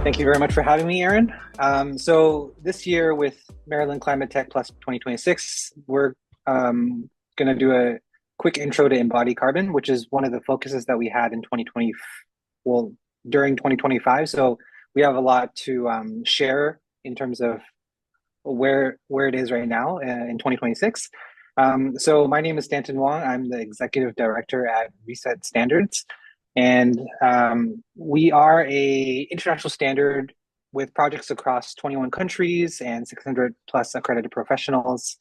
Thank you very much for having me, Aaron. So this year with Maryland Climate Tech Plus 2026, we're going to do a quick intro to embodied carbon, which is one of the focuses that we had in 2020, well, during 2025. So we have a lot to share in terms of where it is right now in 2026. So my name is Stanton Wong. I'm the executive director at Reset Standards. And we are a international standard with projects across 21 countries and 600 plus accredited professionals.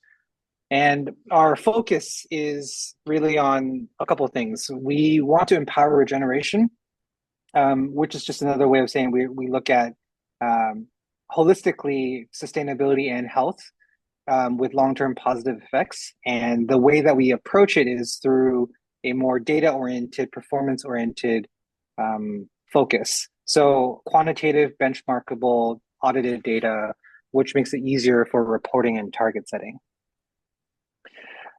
And our focus is really on a couple of things. We want to empower regeneration, which is just another way of saying we look at um, holistically sustainability and health with long-term positive effects. And the way that we approach it is through a more data-oriented, performance-oriented focus. So quantitative, benchmarkable, audited data, which makes it easier for reporting and target setting.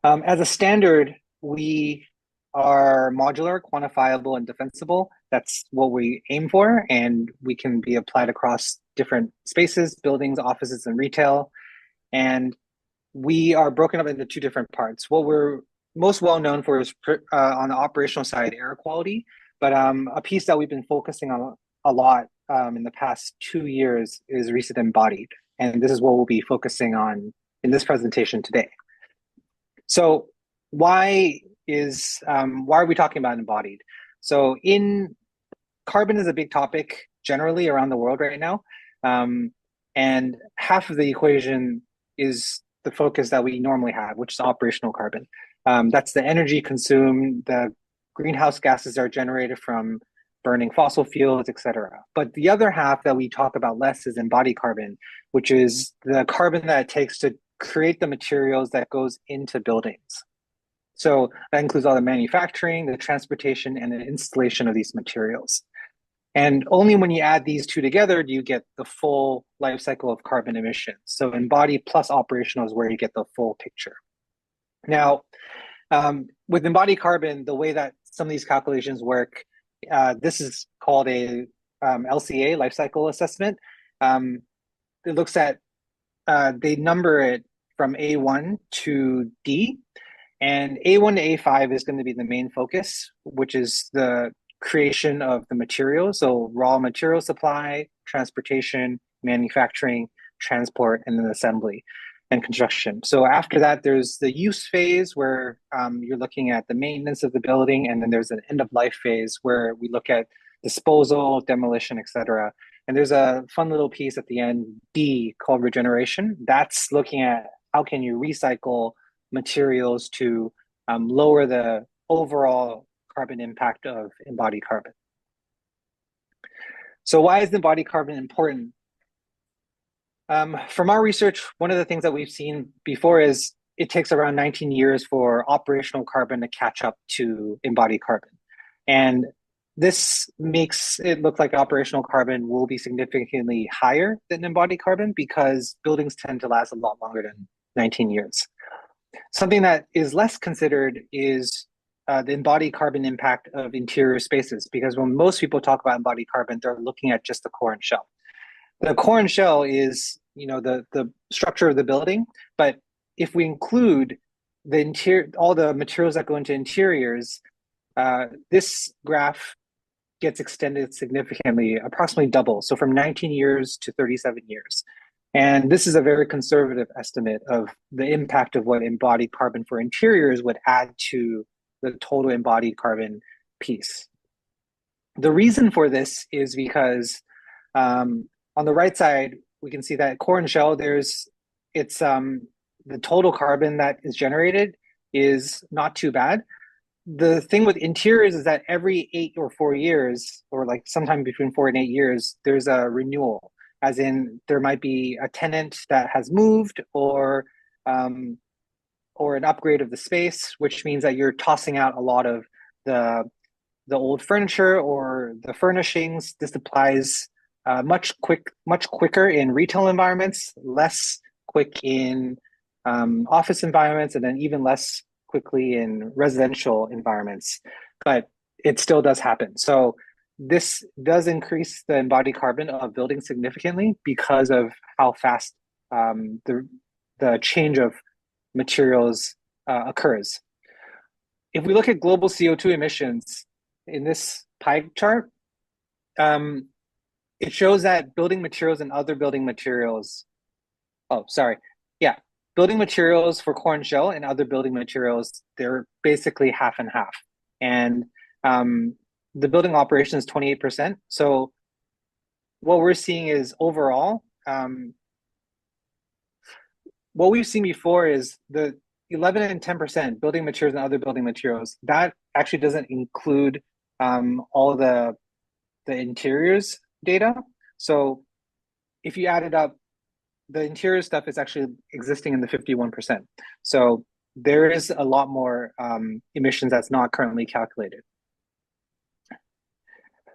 As a standard, we are modular, quantifiable, and defensible. That's what we aim for, and we can be applied across different spaces, buildings, offices, and retail. And we are broken up into two different parts. What we're most well known for is on the operational side, air quality, but a piece that we've been focusing on a lot in the past 2 years is recent embodied. And this is what we'll be focusing on in this presentation today. So why are we talking about embodied? So in carbon is a big topic generally around the world right now. And half of the equation is the focus that we normally have, which is operational carbon. That's the energy consumed, the greenhouse gases are generated from burning fossil fuels, et cetera. But the other half that we talk about less is embodied carbon, which is the carbon that it takes to create the materials that goes into buildings. So that includes all the manufacturing, the transportation, and the installation of these materials. And only when you add these two together do you get the full life cycle of carbon emissions. So embodied plus operational is where you get the full picture. Now, with embodied carbon, the way that some of these calculations work, this is called a LCA, life cycle assessment. It looks at, they number it from A1 to D, and A1 to A5 is going to be the main focus, which is the creation of the materials. So raw material supply, transportation, manufacturing, transport, and then assembly and construction. So after that, there's the use phase where you're looking at the maintenance of the building, and then there's an end of life phase where we look at disposal, demolition, et cetera. And there's a fun little piece at the end, D, called regeneration. That's looking at how can you recycle materials to lower the overall carbon impact of embodied carbon. So why is embodied carbon important? From our research, one of the things that we've seen before is it takes around 19 years for operational carbon to catch up to embodied carbon. And this makes it look like operational carbon will be significantly higher than embodied carbon because buildings tend to last a lot longer than 19 years. Something that is less considered is the embodied carbon impact of interior spaces, because when most people talk about embodied carbon, they're looking at just the core and shell. The core and shell is, the structure of the building, but if we include the interior, all the materials that go into interiors, this graph gets extended significantly, approximately double. So from 19 years to 37 years. And this is a very conservative estimate of the impact of what embodied carbon for interiors would add to the total embodied carbon piece. The reason for this is because on the right side, we can see that core and shell, it's the total carbon that is generated is not too bad. The thing with interiors is that every 8 or 4 years, or like sometime between 4 and 8 years, there's a renewal, as in there might be a tenant that has moved or an upgrade of the space, which means that you're tossing out a lot of the old furniture or the furnishings. This applies much quicker in retail environments, less quick in office environments, and then even less quickly in residential environments. But it still does happen. So this does increase the embodied carbon of buildings significantly because of how fast the change of materials occurs. If we look at global CO2 emissions in this pie chart, it shows that building materials and other building materials, oh, sorry. Yeah, building materials for core and shell and other building materials, they're basically half and half. And the building operation is 28%. So what we're seeing is overall, what we've seen before is the 11 and 10% building materials and other building materials, that actually doesn't include all the interiors data. So if you add it up, the interior stuff is actually existing in the 51%. So there is a lot more emissions that's not currently calculated.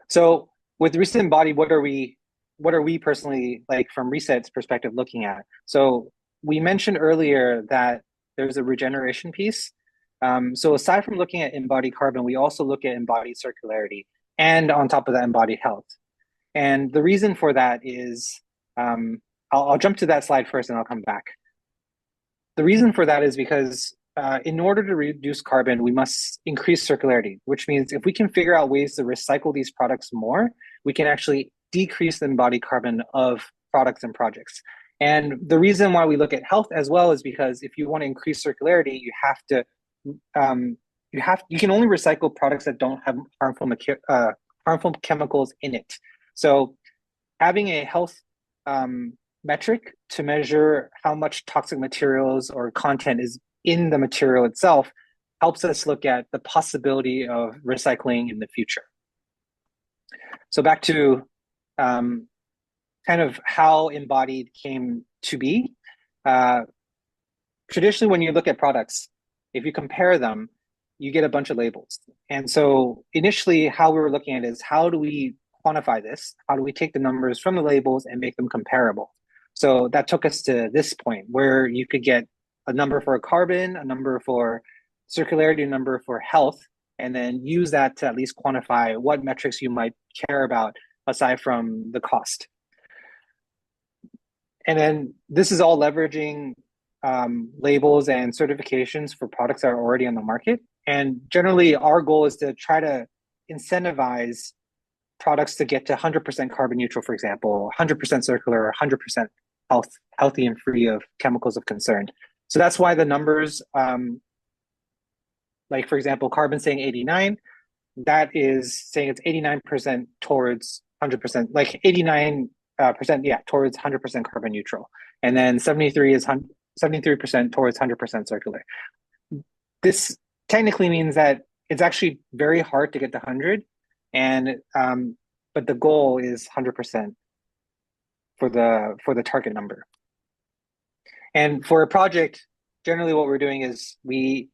So with recent embodied, what are we personally, like from Reset's perspective, looking at? So we mentioned earlier that there's a regeneration piece. So aside from looking at embodied carbon, we also look at embodied circularity and on top of that, embodied health. And the reason for that is, I'll jump to that slide first and I'll come back. The reason for that is because in order to reduce carbon, we must increase circularity, which means if we can figure out ways to recycle these products more, we can actually decrease the embodied carbon of products and projects. And the reason why we look at health as well is because if you want to increase circularity, you have to you can only recycle products that don't have harmful chemicals in it. So having a health metric to measure how much toxic materials or content is in the material itself helps us look at the possibility of recycling in the future. So back to kind of how embodied came to be. Traditionally, when you look at products, if you compare them, you get a bunch of labels. And so initially, how we were looking at it is how do we quantify this? How do we take the numbers from the labels and make them comparable? So that took us to this point where you could get a number for carbon, a number for circularity, a number for health, and then use that to at least quantify what metrics you might care about aside from the cost. And then this is all leveraging labels and certifications for products that are already on the market. And generally, our goal is to try to incentivize products to get to 100% carbon neutral, for example, 100% circular, 100% healthy and free of chemicals of concern. So that's why the numbers, like for example, carbon saying 89, that is saying it's 89% towards 100%, like 89%, yeah, towards 100% carbon neutral. And then 73 is 73% towards 100% circular. This technically means that it's actually very hard to get to 100, and but the goal is 100% for the target number. And for a project, generally what we're doing is we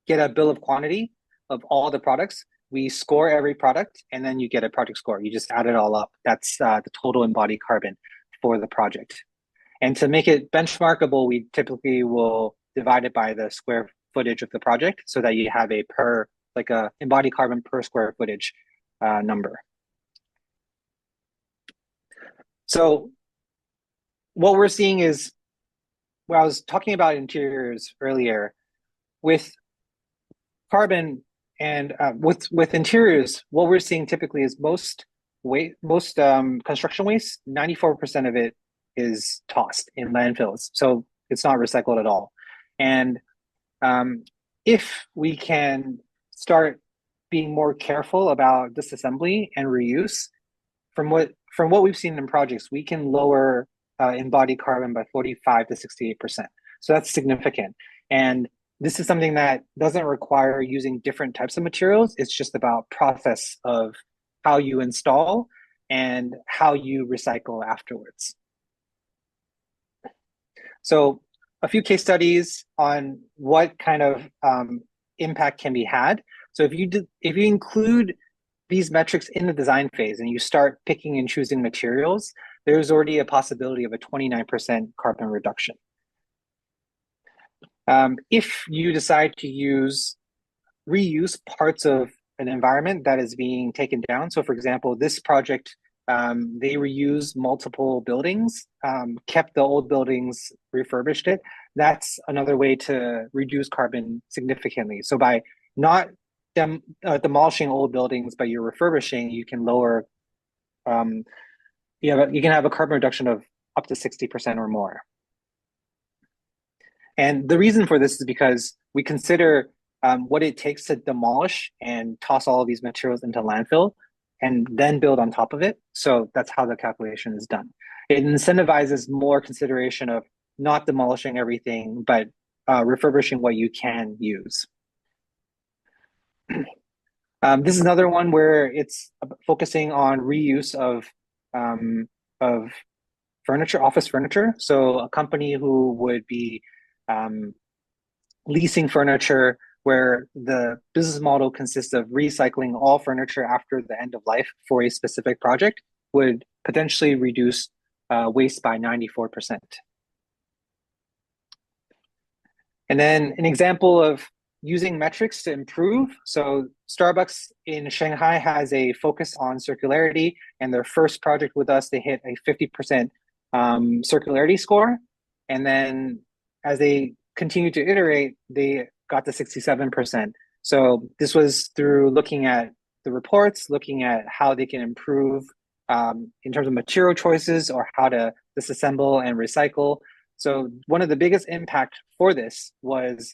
get a bill of quantity of all the products. We score every product, and then you get a project score. You just add it all up. That's the total embodied carbon for the project. And to make it benchmarkable, we typically will divide it by the square footage of the project so that you have a embodied carbon per square footage number. So what we're seeing is, well, I was talking about interiors earlier, with carbon and with interiors, what we're seeing typically is most construction waste, 94% of it is tossed in landfills. So it's not recycled at all. And if we can start being more careful about disassembly and reuse, from what we've seen in projects, we can lower embodied carbon by 45 to 68%. So that's significant. And this is something that doesn't require using different types of materials. It's just about process of how you install and how you recycle afterwards. So a few case studies on what kind of impact can be had. So if you include these metrics in the design phase and you start picking and choosing materials, there's already a possibility of a 29% carbon reduction. If you decide to reuse parts of an environment that is being taken down. So for example, this project, they reused multiple buildings, kept the old buildings, refurbished it. That's another way to reduce carbon significantly. So by not demolishing old buildings, but you're refurbishing, you can lower, you can have a carbon reduction of up to 60% or more. And the reason for this is because we consider what it takes to demolish and toss all of these materials into landfill and then build on top of it. So that's how the calculation is done. It incentivizes more consideration of not demolishing everything, but refurbishing what you can use. This is another one where it's focusing on reuse of furniture, office furniture. So a company who would be leasing furniture where the business model consists of recycling all furniture after the end of life for a specific project would potentially reduce waste by 94%. And then an example of using metrics to improve. So Starbucks in Shanghai has a focus on circularity, and their first project with us, they hit a 50% circularity score. And then as they continue to iterate, they got to 67%. So this was through looking at the reports, looking at how they can improve in terms of material choices or how to disassemble and recycle. So one of the biggest impact for this was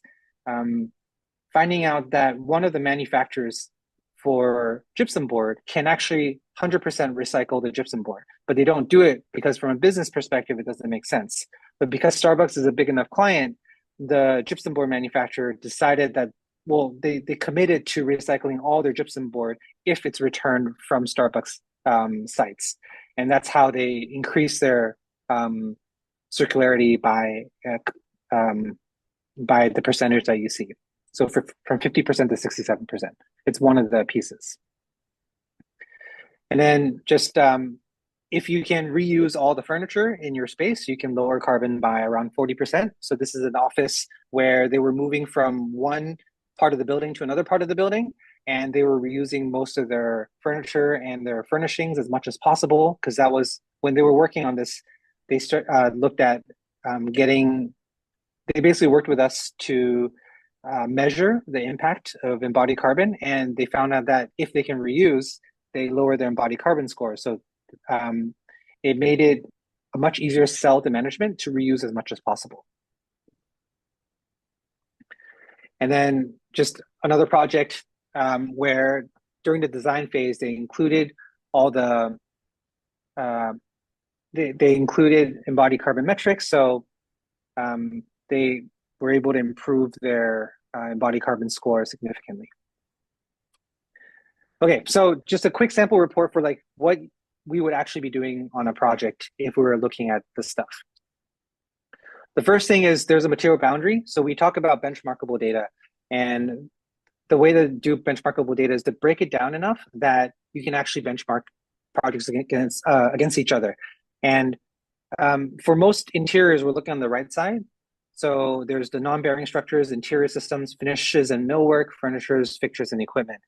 finding out that one of the manufacturers for gypsum board can actually 100% recycle the gypsum board, but they don't do it because from a business perspective, it doesn't make sense. But because Starbucks is a big enough client, the gypsum board manufacturer decided that, well, they committed to recycling all their gypsum board if it's returned from Starbucks sites. And that's how they increase their circularity by the percentage that you see. So from 50% to 67%, it's one of the pieces. And then just if you can reuse all the furniture in your space, you can lower carbon by around 40%. So this is an office where they were moving from one part of the building to another part of the building, and they were reusing most of their furniture and their furnishings as much as possible, because that was, when they were working on this, they looked at they basically worked with us to measure the impact of embodied carbon, and they found out that if they can reuse, they lower their embodied carbon score. So it made it a much easier sell to management to reuse as much as possible. And then just another project where during the design phase, they included all the, they included embodied carbon metrics. So they were able to improve their embodied carbon score significantly. Okay, so just a quick sample report for like what we would actually be doing on a project if we were looking at this stuff. The first thing is there's a material boundary. So we talk about benchmarkable data, and the way to do benchmarkable data is to break it down enough that you can actually benchmark projects against each other. And for most interiors, we're looking on the right side. So there's the non-bearing structures, interior systems, finishes and millwork, furnitures, fixtures, and equipment.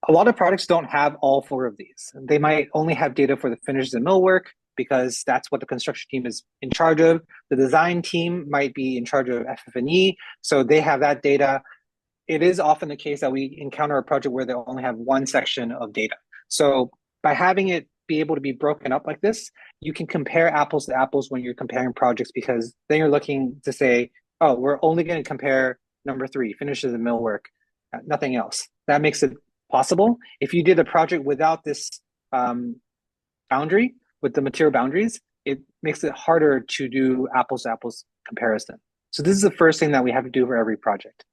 A lot of products don't have all four of these. They might only have data for the finishes and millwork because that's what the construction team is in charge of. The design team might be in charge of FF&E, so they have that data. It is often the case that we encounter a project where they only have one section of data. So by having it be able to be broken up like this, you can compare apples to apples when you're comparing projects, because then you're looking to say, oh, we're only going to compare number 3, finishes and millwork, nothing else. That makes it possible. If you did a project without this boundary, with the material boundaries, it makes it harder to do apples to apples comparison. So this is the first thing that we have to do for every project.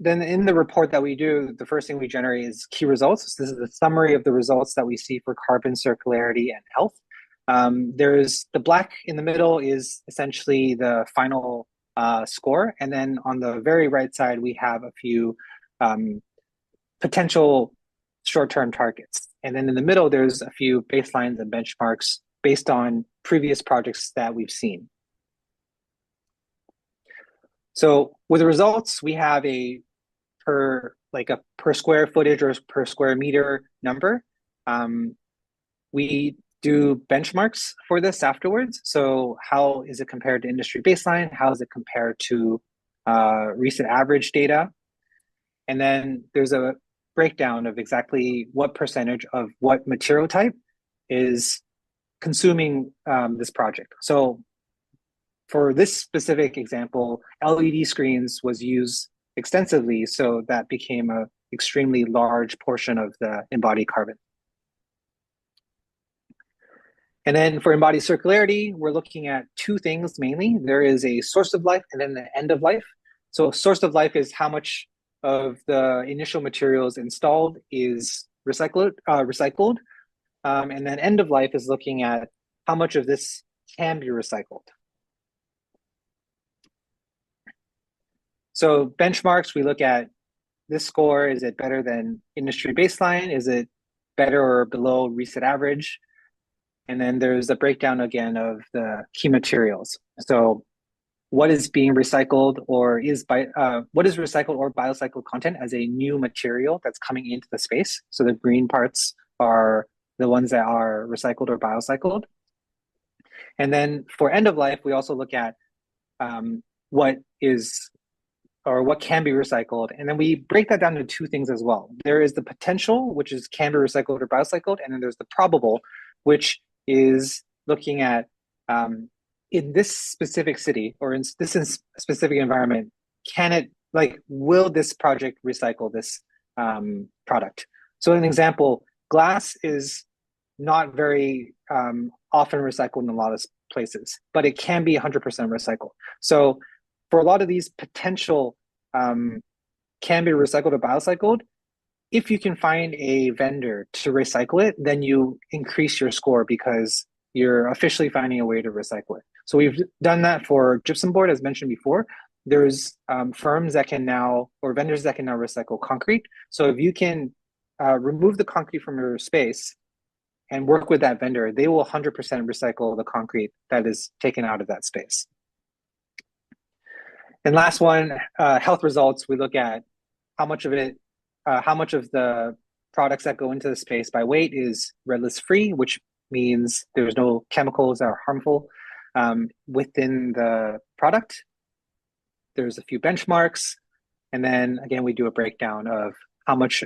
Then in the report that we do, the first thing we generate is key results. So this is a summary of the results that we see for carbon, circularity, and health. There's the black in the middle is essentially the final score. And then on the very right side, we have a few potential short-term targets. And then in the middle, there's a few baselines and benchmarks based on previous projects that we've seen. So with the results, we have a per square footage or per square meter number. We do benchmarks for this afterwards. So how is it compared to industry baseline? How is it compared to recent average data? And then there's a breakdown of exactly what percentage of what material type is consuming this project. So for this specific example, LED screens was used extensively, so that became a extremely large portion of the embodied carbon. And then for embodied circularity, we're looking at two things mainly. There is a source of life and then the end of life. So source of life is how much of the initial materials installed is recycled. And then end of life is looking at how much of this can be recycled. So benchmarks, we look at this score. Is it better than industry baseline? Is it better or below recent average? And then there's a breakdown again of the key materials. So what is being recycled or what is recycled or biocycled content as a new material that's coming into the space? So the green parts are the ones that are recycled or biocycled. And then for end of life, we also look at what can be recycled. And then we break that down into two things as well. There is the potential, which is can be recycled or biocycled. And then there's the probable, which is looking at in this specific city or in this specific environment, will this project recycle this product? So an example, glass is not very often recycled in a lot of places, but it can be 100% recycled. So for a lot of these potential can be recycled or biocycled, if you can find a vendor to recycle it, then you increase your score because you're officially finding a way to recycle it. So we've done that for gypsum board, as mentioned before. There's firms that can now, or vendors that can now recycle concrete. So if you can remove the concrete from your space and work with that vendor, they will 100% recycle the concrete that is taken out of that space. And last one, health results. We look at how much of the products that go into the space by weight is red list free, which means there's no chemicals that are harmful within the product. There's a few benchmarks. And then again, we do a breakdown of how much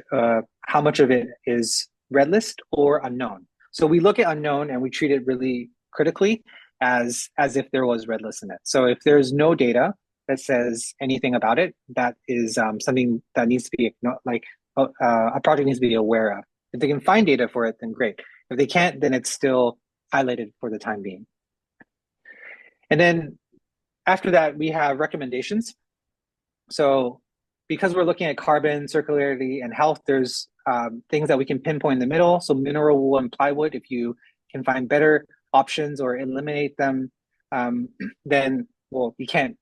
of it is red list or unknown. So we look at unknown and we treat it really critically as if there was red list in it. So if there's no data that says anything about it, that is something that needs to be a project needs to be aware of. If they can find data for it, then great. If they can't, then it's still highlighted for the time being. And then after that, we have recommendations. So because we're looking at carbon, circularity, and health, there's things that we can pinpoint in the middle. So mineral wool and plywood, if you can find better options or eliminate them, then, well, you can't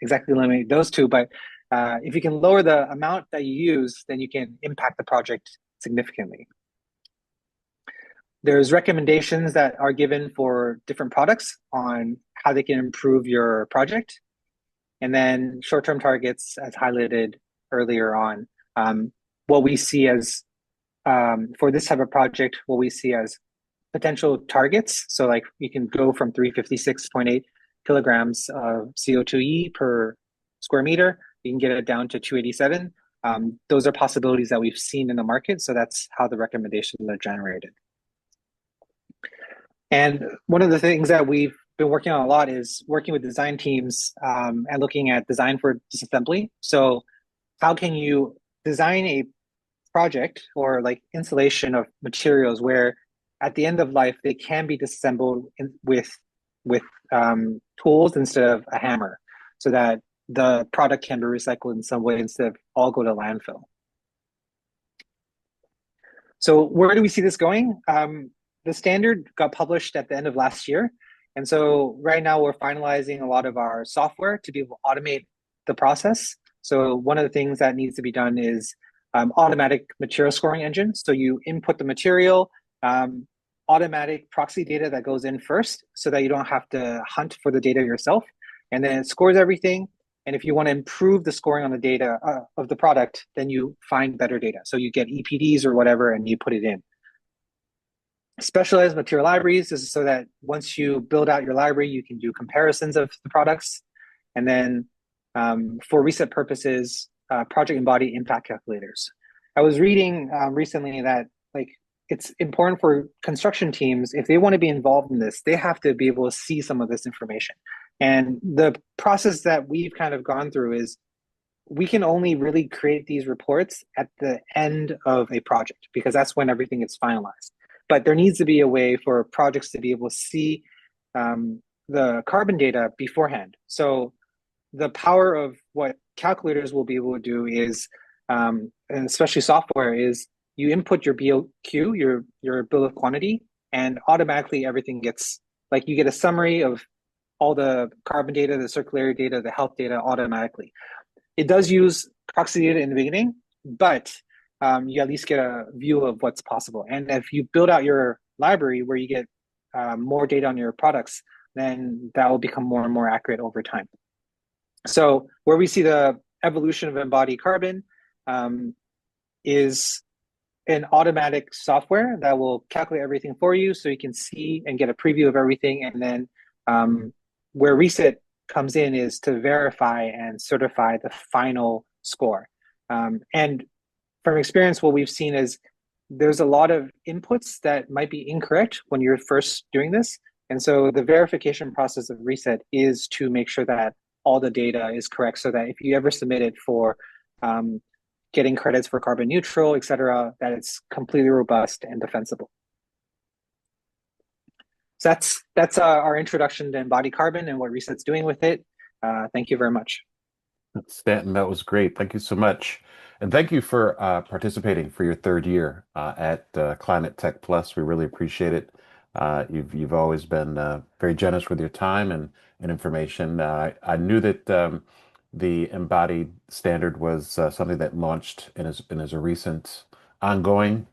exactly eliminate those two, but if you can lower the amount that you use, then you can impact the project significantly. There's recommendations that are given for different products on how they can improve your project. And then short-term targets, as highlighted earlier on. What we see as, for this type of project, what we see as potential targets. So like you can go from 356.8 kilograms of CO2e per square meter. You can get it down to 287. Those are possibilities that we've seen in the market. So that's how the recommendations are generated. And one of the things that we've been working on a lot is working with design teams and looking at design for disassembly. So how can you design a project or like installation of materials where at the end of life, they can be disassembled with tools instead of a hammer, so that the product can be recycled in some way instead of all go to landfill. So where do we see this going? The standard got published at the end of last year. And so right now we're finalizing a lot of our software to be able to automate the process. So one of the things that needs to be done is automatic material scoring engine. So you input the material, automatic proxy data that goes in first so that you don't have to hunt for the data yourself. And then it scores everything. And if you want to improve the scoring on the data of the product, then you find better data. So you get EPDs or whatever, and you put it in. Specialized material libraries is so that once you build out your library, you can do comparisons of the products. And then for reset purposes, project embodied impact calculators. I was reading recently that like it's important for construction teams, if they want to be involved in this, they have to be able to see some of this information. And the process that we've kind of gone through is we can only really create these reports at the end of a project because that's when everything is finalized. But there needs to be a way for projects to be able to see the carbon data beforehand. So the power of what calculators will be able to do is, and especially software, is you input your BOQ, your bill of quantity, and automatically everything gets, like you get a summary of all the carbon data, the circularity data, the health data automatically. It does use proxy data in the beginning, but you at least get a view of what's possible. And if you build out your library where you get more data on your products, then that will become more and more accurate over time. So where we see the evolution of embodied carbon is an automatic software that will calculate everything for you so you can see and get a preview of everything. And then where reset comes in is to verify and certify the final score. And from experience, what we've seen is there's a lot of inputs that might be incorrect when you're first doing this. And so the verification process of reset is to make sure that all the data is correct so that if you ever submit it for getting credits for carbon neutral, et cetera, that it's completely robust and defensible. So that's our introduction to embodied carbon and what Reset's doing with it. Thank you very much. Stanton, that was great. Thank you so much. And thank you for participating for your third year at Climate Tech Plus. We really appreciate it. You've always been very generous with your time and information. I knew that the embodied standard was something that launched and is a recent ongoing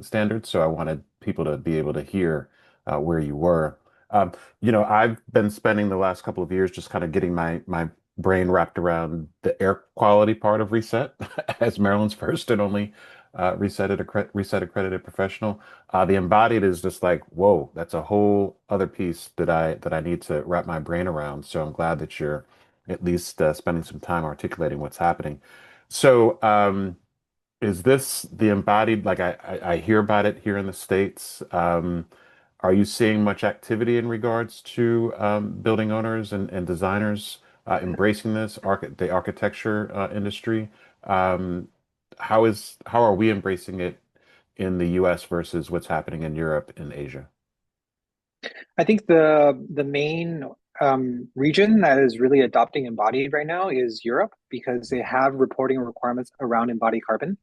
standard. So I wanted people to be able to hear where you were. I've been spending the last couple of years just kind of getting my brain wrapped around the air quality part of Reset as Maryland's first and only Reset accredited professional. The embodied is just like, whoa, that's a whole other piece that I need to wrap my brain around. So I'm glad that you're at least spending some time articulating what's happening. So is this the embodied? Like I hear about it here in the States. Are you seeing much activity in regards to building owners and designers embracing this, the architecture industry? How are we embracing it in the US versus what's happening in Europe and Asia? I think the main region that is really adopting embodied right now is Europe because they have reporting requirements around embodied carbon.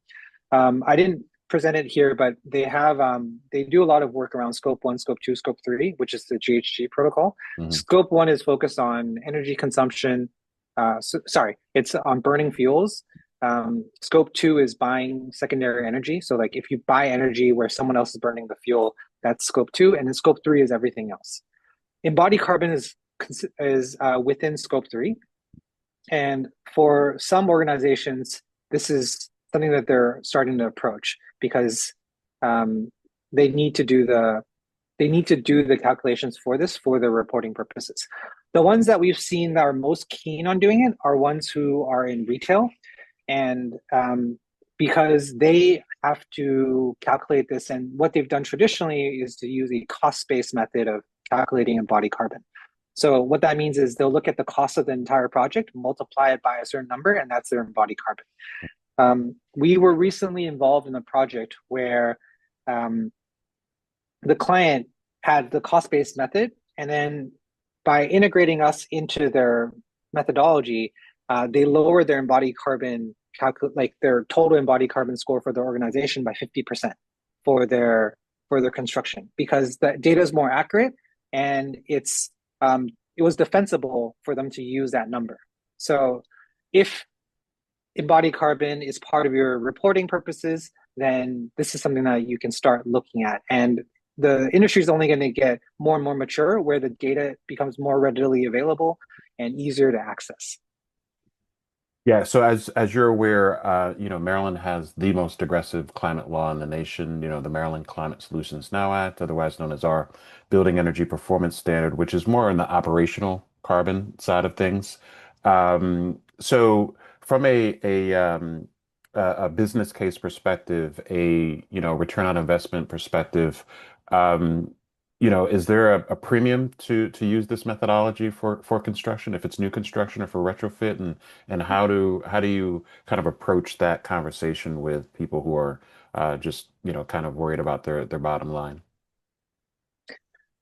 I didn't present it here, but they do a lot of work around scope 1, scope 2, scope 3, which is the GHG protocol. Hmm. Scope 1 is focused on energy consumption. It's on burning fuels. Scope 2 is buying secondary energy. So like if you buy energy where someone else is burning the fuel, that's scope 2. And then scope 3 is everything else. Embodied carbon is within scope 3. And for some organizations, this is something that they're starting to approach because they need to do the calculations for this for the reporting purposes. The ones that we've seen that are most keen on doing it are ones who are in retail, and because they have to calculate this, and what they've done traditionally is to use a cost-based method of calculating embodied carbon. So what that means is they'll look at the cost of the entire project, multiply it by a certain number, and that's their embodied carbon. We were recently involved in a project where the client had the cost-based method, and then by integrating us into their methodology, they lowered their embodied carbon like their total embodied carbon score for their organization by 50% for their construction because the data is more accurate and it was defensible for them to use that number. So if embodied carbon is part of your reporting purposes, then this is something that you can start looking at. And the industry is only going to get more and more mature where the data becomes more readily available and easier to access. Yeah, so as you're aware, Maryland has the most aggressive climate law in the nation, the Maryland Climate Solutions Now Act, otherwise known as our Building Energy Performance Standard, which is more on the operational carbon side of things. So from a business case perspective, return on investment perspective, um, is there a premium to use this methodology for construction, if it's new construction or for retrofit? And how do you kind of approach that conversation with people who are just kind of worried about their bottom line?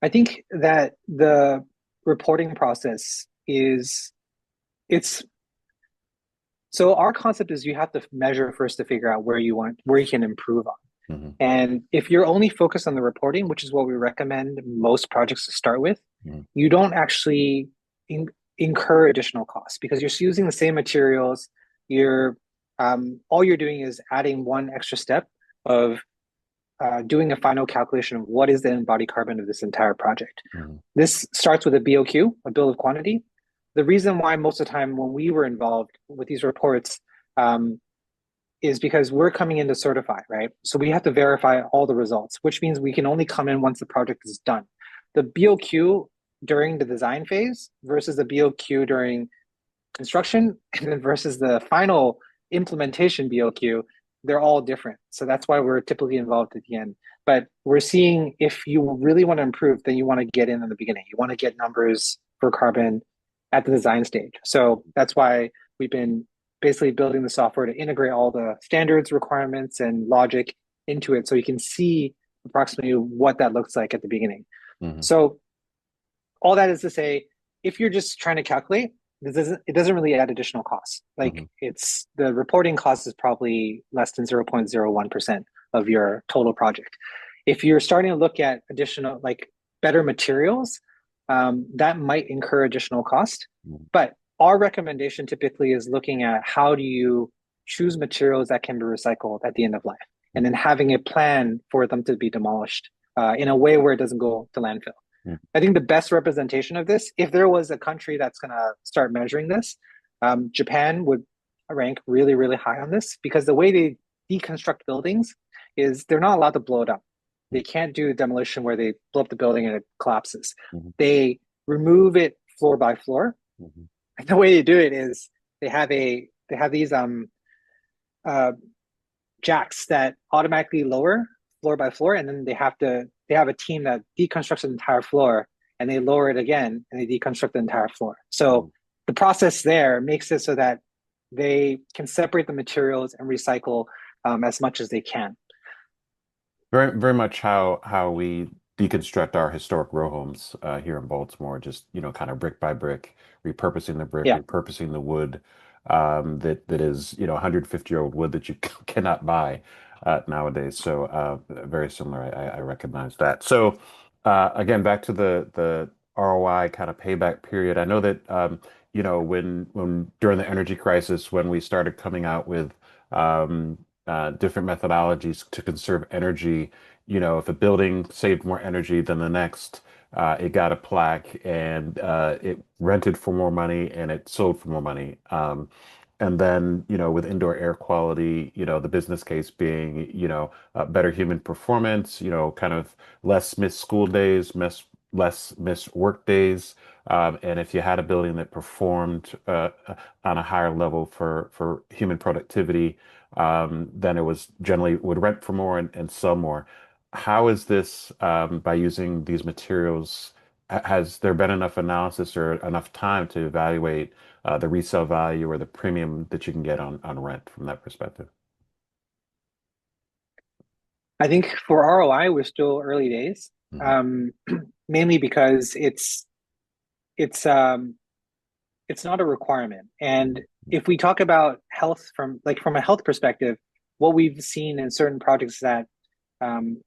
I think that the reporting process it's so our concept is you have to measure first to figure out where you can improve on. Hmm. And if you're only focused on the reporting, which is what we recommend most projects to start with, Hmm. you don't actually in, incur additional costs because you're using the same materials. You're all you're doing is adding one extra step of doing a final calculation of what is the embodied carbon of this entire project. Hmm. This starts with a BOQ, a bill of quantity. The reason why most of the time when we were involved with these reports um, is because we're coming in to certify, right? So we have to verify all the results, which means we can only come in once the project is done. The BOQ during the design phase versus the BOQ during construction and then versus the final implementation BOQ, they're all different. So that's why we're typically involved at the end. But we're seeing if you really want to improve, then you want to get in the beginning. You want to get numbers for carbon at the design stage. So that's why we've been basically building the software to integrate all the standards, requirements, and logic into it so you can see approximately what that looks like at the beginning. Hmm. So all that is to say, if you're just trying to calculate, it doesn't really add additional costs. Hmm. Like it's the reporting cost is probably less than 0.01% of your total project. If you're starting to look at additional like better materials, that might incur additional cost. But our recommendation typically is looking at how do you choose materials that can be recycled at the end of life, and then having a plan for them to be demolished in a way where it doesn't go to landfill. I think the best representation of this, if there was a country that's going to start measuring this, Japan would rank really, really high on this because the way they deconstruct buildings is they're not allowed to blow it up. They can't do demolition where they blow up the building and it collapses. Hmm. They remove it floor by floor. Hmm. And the way they do it is they have these uh, jacks that automatically lower floor by floor, and then they have a team that deconstructs the entire floor, and they lower it again, and they deconstruct the entire floor. So the process there makes it so that they can separate the materials and recycle as much as they can. Very, very much how we deconstruct our historic row homes here in Baltimore, just kind of brick by brick, repurposing the brick, Yeah, repurposing the wood that is 150-year-old wood that you cannot buy nowadays. So very similar. I recognize that. So again, back to the ROI kind of payback period. I know that when during the energy crisis when we started coming out with different methodologies to conserve energy. If a building saved more energy than the next, it got a plaque and it rented for more money and it sold for more money. And then, with indoor air quality, the business case being, better human performance, kind of less missed school days, less missed work days. And if you had a building that performed on a higher level for human productivity, then it was generally would rent for more and sell more. How is this by using these materials? Has there been enough analysis or enough time to evaluate the resale value or the premium that you can get on rent from that perspective? I think for ROI, we're still early days, Hmm. um, mainly because it's it's not a requirement. And if we talk about health from a health perspective, what we've seen in certain projects that um,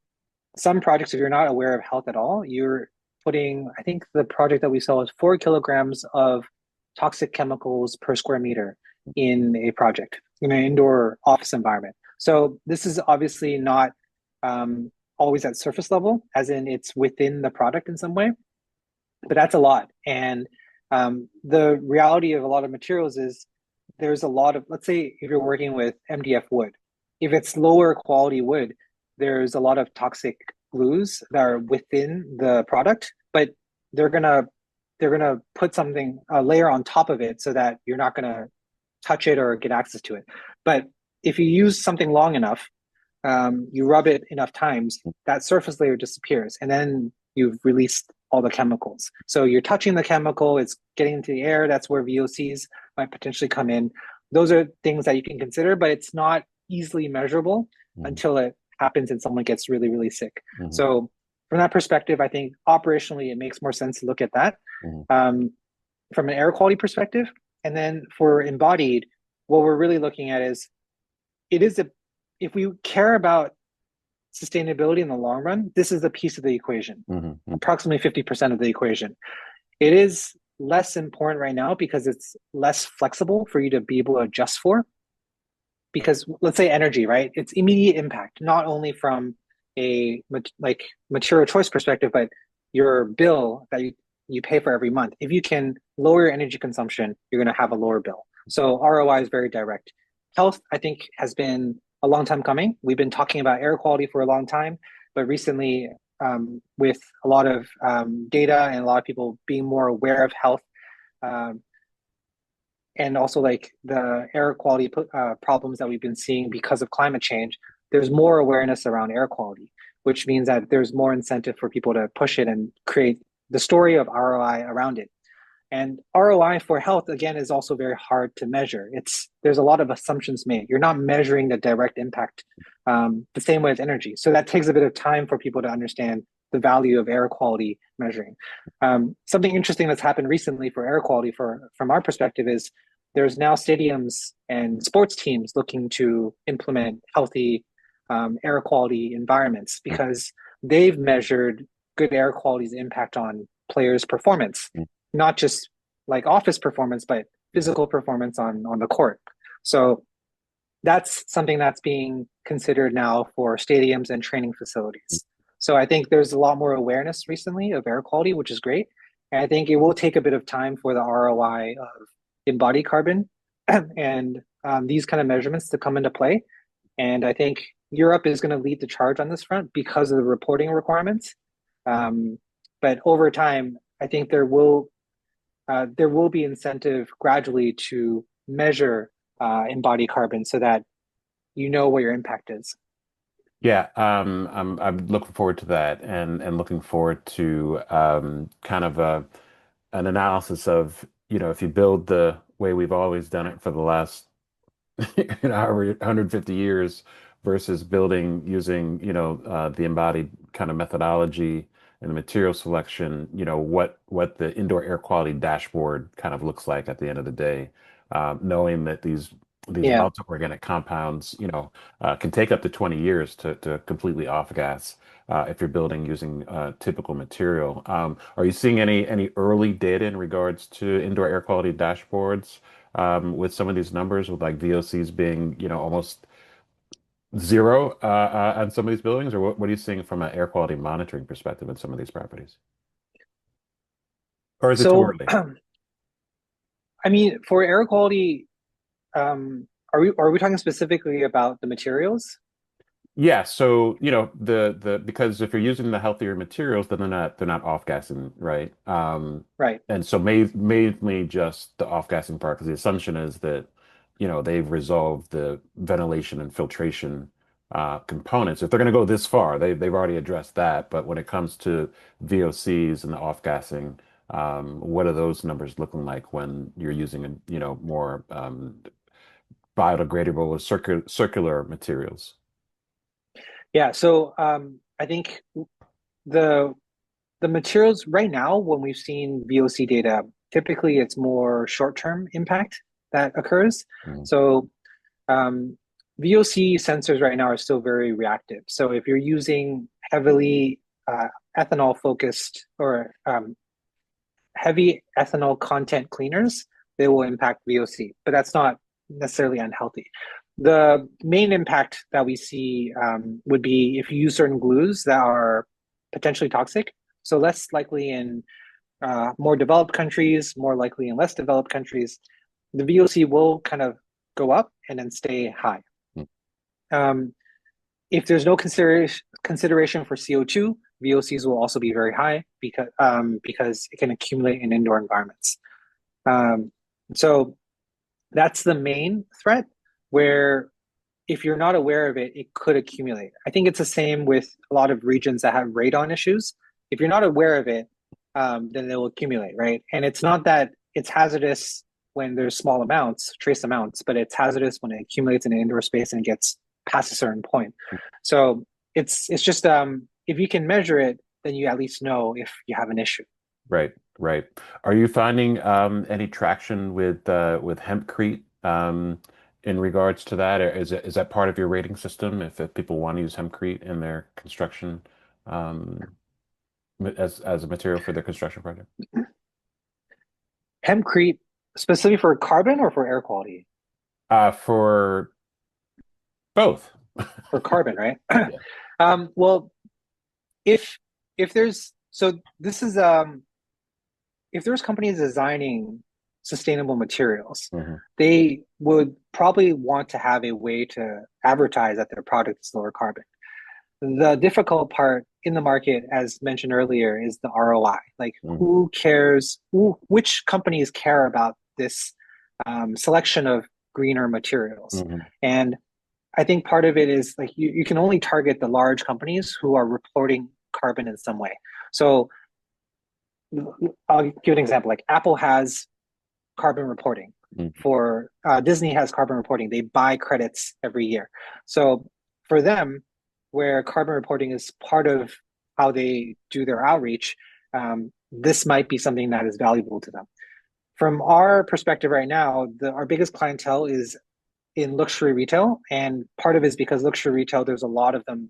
some projects, if you're not aware of health at all, you're putting, I think the project that we saw was 4 kilograms of toxic chemicals per square meter in a project in an indoor office environment. So this is obviously not always at surface level, as in it's within the product in some way, but that's a lot. And the reality of a lot of materials is there's a lot of, let's say if you're working with MDF wood, if it's lower quality wood, there's a lot of toxic glues that are within the product, but they're gonna they're gonna put something a layer on top of it so that you're not gonna touch it or get access to it. But if you use something long enough, you rub it enough times, that surface layer disappears, and then you've released all the chemicals. So you're touching the chemical, it's getting into the air. That's where VOCs might potentially come in. Those are things that you can consider, but it's not easily measurable Mhm. until it happens and someone gets really, really sick. Mhm. So from that perspective, I think operationally it makes more sense to look at that Mhm. um, from an air quality perspective. And then for embodied, what we're really looking at is it is a if we care about sustainability in the long run, this is a piece of the equation, Mhm. Mhm. approximately 50% of the equation. It is less important right now because it's less flexible for you to be able to adjust for. Because let's say energy, right? It's immediate impact, not only from a like material choice perspective, but your bill that you pay for every month. If you can lower your energy consumption, you're going to have a lower bill. So ROI is very direct. Health, I think, has been a long time coming. We've been talking about air quality for a long time, but recently, with a lot of data and a lot of people being more aware of health, um, and also like the air quality problems that we've been seeing because of climate change, there's more awareness around air quality, which means that there's more incentive for people to push it and create the story of ROI around it. And ROI for health, again, is also very hard to measure. There's a lot of assumptions made. You're not measuring the direct impact the same way as energy. So that takes a bit of time for people to understand the value of air quality measuring. Something interesting that's happened recently for air quality from our perspective is there's now stadiums and sports teams looking to implement healthy air quality environments because they've measured good air quality's impact on players' performance, not just like office performance, but physical performance on the court. So that's something that's being considered now for stadiums and training facilities. So I think there's a lot more awareness recently of air quality, which is great. And I think it will take a bit of time for the ROI of embodied carbon and these kind of measurements to come into play. And I think Europe is going to lead the charge on this front because of the reporting requirements. Um, but over time, I think there will be incentive gradually to measure embodied carbon so that you know what your impact is. Yeah, I'm looking forward to that, and looking forward to kind of an analysis of, if you build the way we've always done it for the last however 150 years versus building using, the embodied kind of methodology and the material selection, what the indoor air quality dashboard kind of looks like at the end of the day, knowing that these Yeah. multi-organic compounds, can take up to 20 years to completely off gas. If you're building using typical material, are you seeing any early data in regards to indoor air quality dashboards with some of these numbers, with like VOCs being, almost zero on some of these buildings, or what are you seeing from an air quality monitoring perspective in some of these properties? Or is it too So, early? I mean, for air quality, are we talking specifically about the materials? Yeah, so the because if you're using the healthier materials, then they're not off-gassing, right? Right. And so mainly just the off-gassing part, because the assumption is that they've resolved the ventilation and filtration components. If they're going to go this far, they've already addressed that. But when it comes to VOCs and the off-gassing, what are those numbers looking like when you're using more biodegradable or circular materials? Yeah. So, I think the the materials right now, when we've seen VOC data, typically it's more short-term impact that occurs. Mm. So VOC sensors right now are still very reactive. So if you're using heavily ethanol focused or heavy ethanol content cleaners, they will impact VOC, but that's not necessarily unhealthy. The main impact that we see would be if you use certain glues that are potentially toxic. So less likely in more developed countries, more likely in less developed countries. the VOC will kind of go up and then stay high. Mm. Um, if there's no consideration for CO2, VOCs will also be very high because it can accumulate in indoor environments. Um, so that's the main threat where if you're not aware of it, it could accumulate. I think it's the same with a lot of regions that have radon issues. If you're not aware of it, then it will accumulate, right? And it's not that it's hazardous when there's small amounts, trace amounts, but it's hazardous when it accumulates in an indoor space and gets past a certain point. So it's just if you can measure it, then you at least know if you have an issue. Right, right. Are you finding any traction with hempcrete in regards to that? Or is that part of your rating system if people want to use hempcrete in their construction um, as a material for their construction project? Hempcrete, specifically for carbon or for air quality? For both. For carbon, right? Yeah. Well, if if there's so this is if there's companies designing sustainable materials, Hmm. they would probably want to have a way to advertise that their product is lower carbon. The difficult part in the market, as mentioned earlier, is the ROI. Like, Hmm. who cares? Which companies care about this selection of greener materials? Hmm. And I think part of it is like you can only target the large companies who are reporting carbon in some way. So I'll give an example. Like Apple has carbon reporting. For Disney has carbon reporting. They buy credits every year. So for them, where carbon reporting is part of how they do their outreach, this might be something that is valuable to them. From our perspective right now, our biggest clientele is in luxury retail, and part of it is because luxury retail, there's a lot of them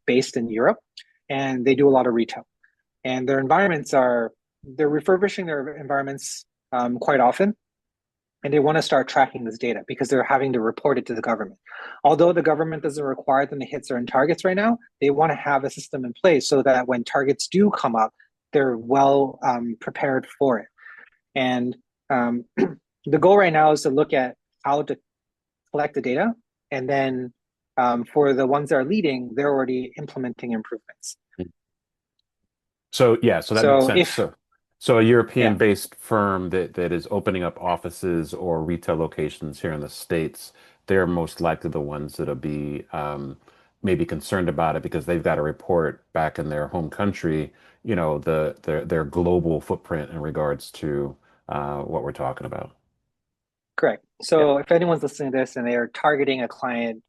based in Europe, and they do a lot of retail. And their environments are they're refurbishing their environments quite often, and they want to start tracking this data because they're having to report it to the government. Although the government doesn't require them to hit certain targets right now, they want to have a system in place so that when targets do come up, they're well prepared for it. And the goal right now is to look at how to collect the data, and then for the ones that are leading, they're already implementing improvements. So yeah, so that makes So sense. if So a yeah, European-based firm that is opening up offices or retail locations here in the States, they're most likely the ones that'll be maybe concerned about it because they've got to report back in their home country, their global footprint in regards to what we're talking about. correct. Yeah, So if anyone's listening to this and they are targeting a client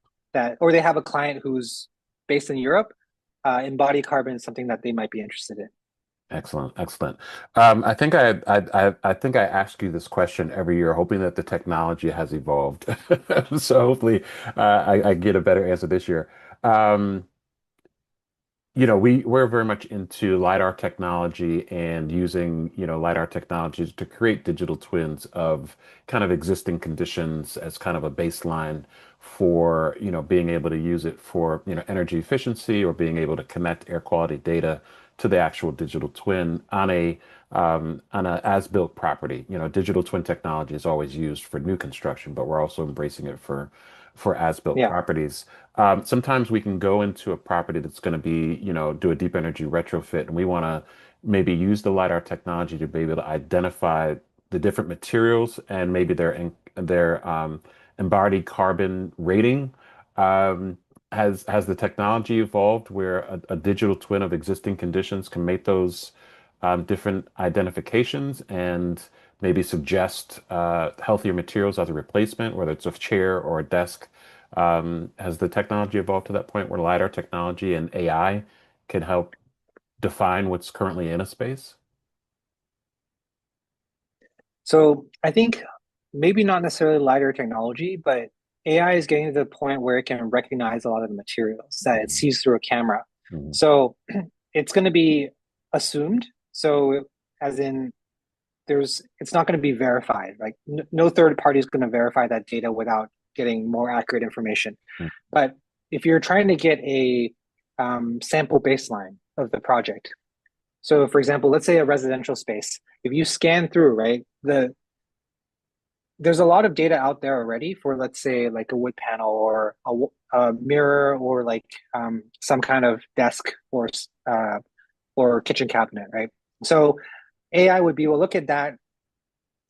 or they have a client who's based in Europe, embodied carbon is something that they might be interested in. excellent, excellent. I think I think I ask you this question every year, hoping that the technology has evolved. So hopefully, I get a better answer this year. Um, we're very much into LiDAR technology and using, LiDAR technologies to create digital twins of kind of existing conditions as kind of a baseline for, being able to use it for, energy efficiency or being able to connect air quality data to the actual digital twin on a as-built property. Digital twin technology is always used for new construction, but we're also embracing it for as-built Yeah, properties. Sometimes we can go into a property that's going to be, do a deep energy retrofit, and we want to maybe use the LiDAR technology to be able to identify the different materials and maybe their embodied carbon rating. Um, has the technology evolved where a digital twin of existing conditions can make those different identifications and maybe suggest healthier materials as a replacement, whether it's a chair or a desk? Has the technology evolved to that point where LiDAR technology and AI can help define what's currently in a space? so I think maybe not necessarily LiDAR technology, but AI is getting to the point where it can recognize a lot of the materials that it Mhm. sees through a camera. Mhm. So it's going to be assumed. So as in it's not going to be verified. Like no third party is going to verify that data without getting more accurate information. But if you're trying to get a sample baseline of the project, so for example, let's say a residential space, if you scan through, right, there's a lot of data out there already for, let's say, like a wood panel or a mirror or like some kind of desk or kitchen cabinet, right? So AI would be, well, look at that,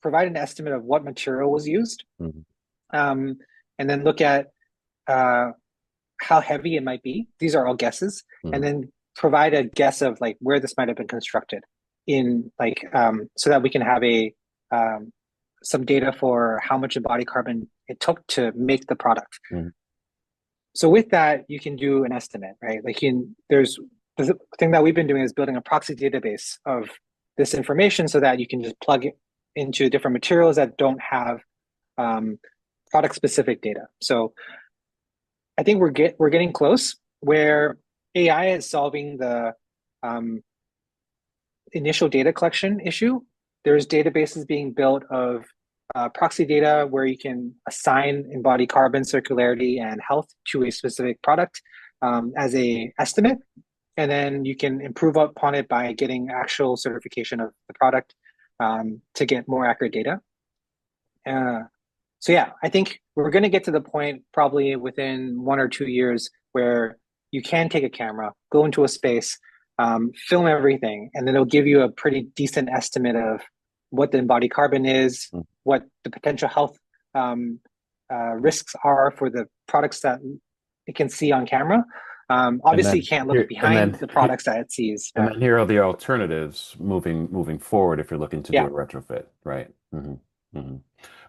provide an estimate of what material was used, Mhm. um, and then look at uh, how heavy it might be. These are all guesses, and Mhm. then provide a guess of like where this might have been constructed in like so that we can have a some data for how much embodied carbon it took to make the product. Mhm. So with that, you can do an estimate, right? There's the thing that we've been doing is building a proxy database of this information so that you can just plug it into different materials that don't have um, product specific data. So I think we're getting close where AI is solving the um, initial data collection issue. There's databases being built of proxy data where you can assign embodied carbon, circularity, and health to a specific product as a estimate, and then you can improve upon it by getting actual certification of the product to get more accurate data. Uh, so yeah, I think we're going to get to the point probably within 1 or 2 years where you can take a camera, go into a space, film everything, and then it'll give you a pretty decent estimate of what the embodied carbon is, what the potential health um, risks are for the products that it can see on camera. And Obviously, you then can't look here, behind the products that it sees, and but then here are the alternatives moving forward if you're looking to do yeah, a retrofit, right? Hmm.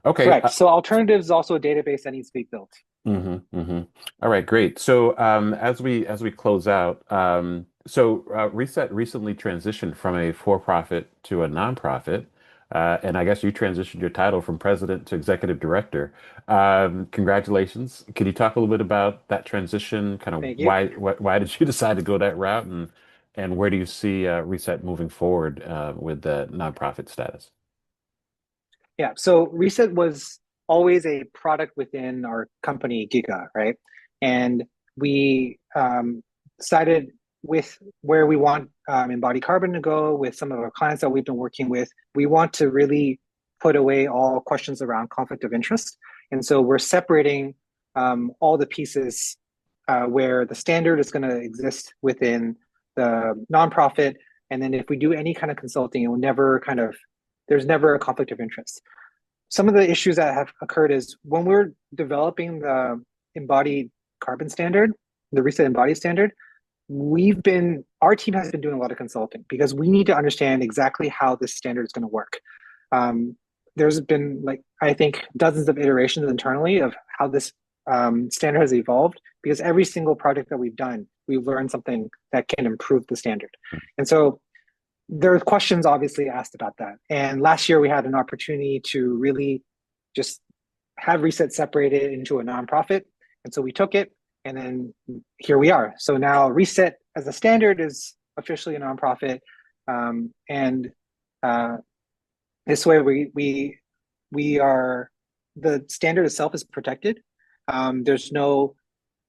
Okay. correct. So alternatives is also a database that needs to be built. All right, great. So as we close out, Reset recently transitioned from a for-profit to a nonprofit, and I guess you transitioned your title from president to executive director. Congratulations. Can you talk a little bit about that transition? Kind of Thank you. why did you decide to go that route, and where do you see Reset moving forward with the nonprofit status? Yeah. So Reset was always a product within our company, Giga, right? And we decided with where we want Embodied Carbon to go with some of our clients that we've been working with. We want to really put away all questions around conflict of interest. And so we're separating all the pieces where the standard is going to exist within the nonprofit. And then if we do any kind of consulting, it will never kind of, there's never a conflict of interest. Some of the issues that have occurred is when we're developing the embodied carbon standard, the Reset Embodied standard, our team has been doing a lot of consulting because we need to understand exactly how this standard is going to work. Um, there's been like, I think, dozens of iterations internally of how this standard has evolved because every single project that we've done, we've learned something that can improve the standard. And so there are questions obviously asked about that. And last year we had an opportunity to really just have Reset separated into a nonprofit. And so we took it and then here we are. So now Reset as a standard is officially a nonprofit. And uh, this way we are, the standard itself is protected. There's no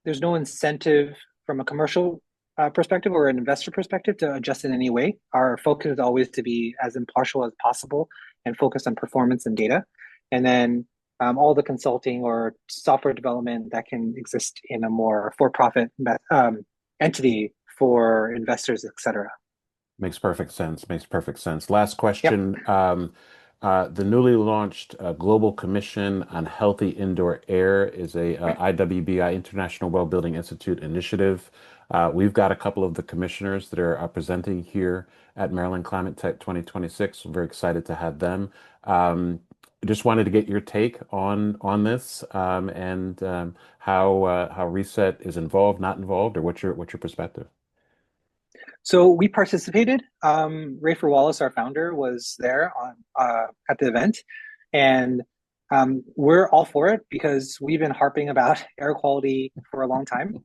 incentive from a commercial perspective or an investor perspective to adjust in any way. Our focus is always to be as impartial as possible and focus on performance and data. And then all the consulting or software development that can exist in a more for-profit entity for investors, et cetera. Makes perfect sense. Makes perfect sense. Last Yep. question. The newly launched Global Commission on Healthy Indoor Air is a IWBI International Well Building Institute initiative. We've got a couple of the commissioners that are presenting here at Maryland Climate Tech 2026. We're very excited to have them. Just wanted to get your take on this and how Reset is involved, not involved, or what's your perspective? So we participated. Rafer Wallace, our founder, was there on at the event, and we're all for it because we've been harping about air quality for a long time,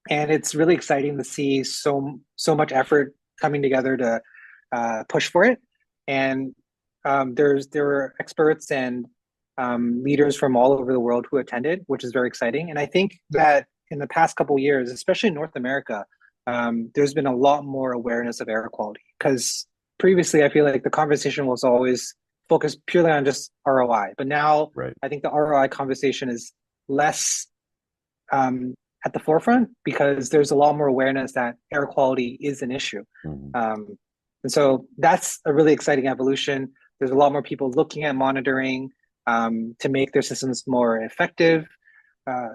and it's really exciting to see so much effort coming together to push for it. And there were experts and leaders from all over the world who attended, which is very exciting. And I think that in the past couple of years, especially in North America, there's been a lot more awareness of air quality because previously I feel like the conversation was always focus purely on just ROI. But now Right. I think the ROI conversation is less at the forefront because there's a lot more awareness that air quality is an issue. Mhm. And so that's a really exciting evolution. There's a lot more people looking at monitoring to make their systems more effective.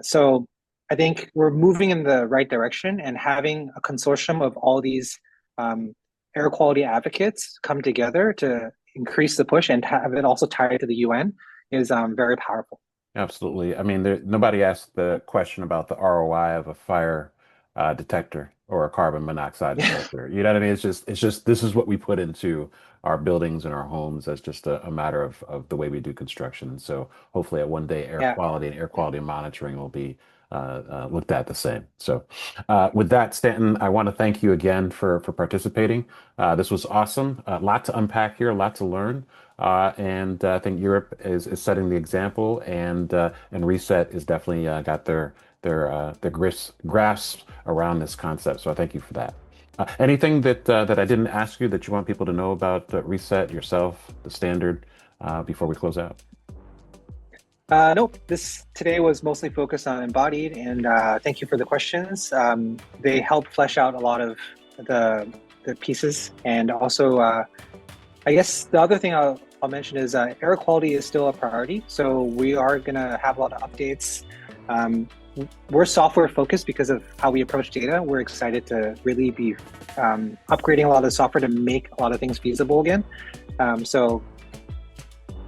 So I think we're moving in the right direction, and having a consortium of all these air quality advocates come together to increase the push and have it also tied to the UN is very powerful. Absolutely. I mean, nobody asked the question about the ROI of a fire detector or a carbon monoxide Yeah, detector. You know what I mean? It's just this is what we put into our buildings and our homes as just a matter of the way we do construction. And so hopefully at one day air yeah, quality and air quality monitoring will be looked at the same. So with that, Stanton, I want to thank you again for participating. This was awesome. A lot to unpack here, a lot to learn. And I think Europe is setting the example, and Reset is definitely got their grasp around this concept. So I thank you for that. Anything that I didn't ask you that you want people to know about Reset, yourself, the standard, before we close out? nope. This today was mostly focused on embodied, and thank you for the questions. They help flesh out a lot of the the pieces, and also I guess the other thing I'll mention is air quality is still a priority. So we are gonna have a lot of updates. Um, we're software focused because of how we approach data. We're excited to really be upgrading a lot of the software to make a lot of things feasible again. So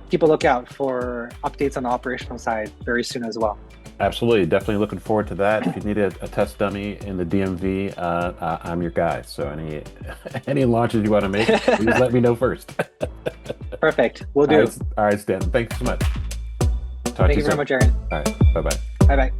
keep a lookout for updates on the operational side very soon as well. Absolutely. Definitely looking forward to that. If you need a test dummy in the DMV, I'm your guy. So any any launches you want to make, please let me know first. Perfect. We'll All do. right, all right, Stan. Thanks so much. Talk to Thank you you very soon. much, Aaron. All right. Bye bye. Bye bye.